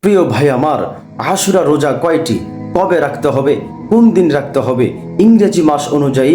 প্রিয় ভাই আমার, আশুরা রোজা কয়টি, কবে রাখতে হবে, কোন দিন রাখতে হবে, ইংরেজি মাস অনুযায়ী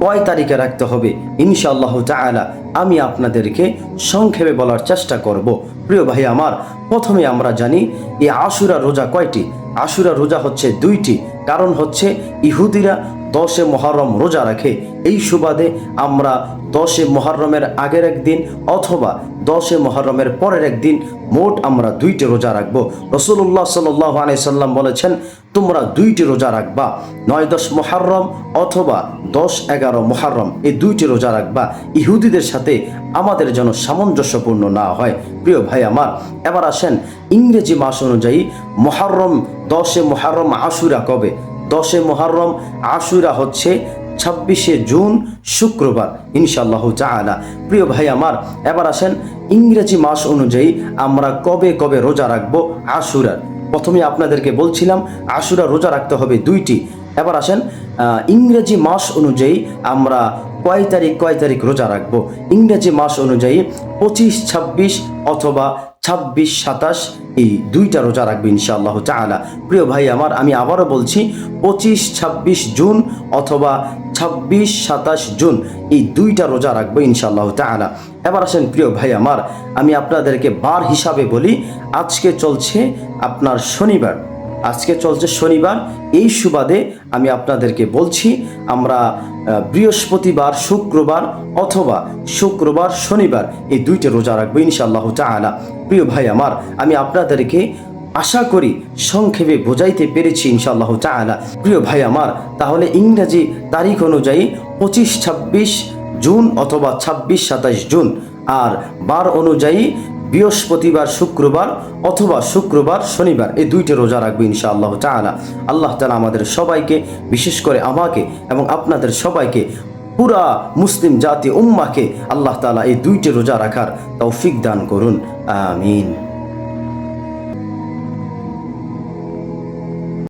কয় তারিখে রাখতে হবে, ইনশাআল্লাহ তাআলা আমি আপনাদেরকে সংক্ষেপে বলার চেষ্টা করব। প্রিয় ভাই আমার, প্রথমে আমরা জানি এই আশুরা রোজা কয়টি। আশুরা রোজা হচ্ছে দুইটি। কারণ হচ্ছে ইহুদিরা 10 মুহররম রোজা রাখে। এই সুবাদে আমরা 10 মুহররমের আগের একদিন অথবা 10 মুহররমের পরের একদিন মোট আমরা 2টি রোজা রাখবো। রাসূলুল্লাহ সাল্লাল্লাহু আলাইহি সাল্লাম বলেছেন, তোমরা 2টি রোজা রাখবা, 9-10 মুহররম অথবা 10-11 মুহররম, এই 2টি রোজা রাখবা। ইহুদিদের সাথে আমাদের যেন সামঞ্জস্যপূর্ণ না হয়। প্রিয় ভাই আমার, এবার আসেন ইংরেজি মাস অনুযায়ী মুহররম 10 মুহররম আশুরা কবে? 10 মুহররম আশুরা হচ্ছে 26শে জুন শুক্রবার ইনশাআল্লাহ তাআলা। প্রিয় ভাই আমার, এবার আসেন ইংরেজি মাস অনুযায়ী আমরা কবে কবে রোজা রাখবো আশুরার। প্রথমে আপনাদেরকে বলছিলাম আশুরা রোজা রাখতে হবে 2টি। এবার আসেন ইংরেজি মাস অনুযায়ী আমরা কয় তারিখ রোজা রাখবো। ইংরেজি মাস অনুযায়ী 25-26 অথবা 26-27 এই 2টা রোজা রাখবে ইনশাআল্লাহ তাআলা। প্রিয় ভাই আমার, আমি আবারও বলছি 25-26 জুন অথবা 26-27 জুন এই 2টা রোজা রাখবো ইনশাআল্লাহ তাআলা। এবার আসেন প্রিয় ভাই আমার, আমি আপনাদেরকে বার হিসাবে বলি। আজকে চলছে আপনার শনিবার, এই সুবাদে আমি আপনাদেরকে বলছি আমরা বৃহস্পতিবার, শুক্রবার অথবা শুক্রবার, শনিবার এই 2টি রোজা রাখবো ইনশাআল্লাহ তাআলা। প্রিয় ভাই আমার, আমি আপনাদেরকে আশা করি সংক্ষেপে বোঝাইতে পেরেছি ইনশাআল্লাহ তাআলা। প্রিয় ভাই আমার, তাহলে ইংরেজি তারিখ অনুযায়ী 25-26 জুন অথবা 26-27 জুন, আর বার অনুযায়ী বৃহস্পতিবার, শুক্রবার অথবা শুক্রবার, শনিবার এই 2টি রোজা রাখবে ইনশাআল্লাহ তাআলা। আল্লাহ তাআলা আমাদের সবাইকে, বিশেষ করে আমাকে এবং আপনাদের সবাইকে, পুরা মুসলিম জাতি উম্মাহকে আল্লাহ তাআলা এই 2টি রোজা রাখার তৌফিক দান করুন। আমিন।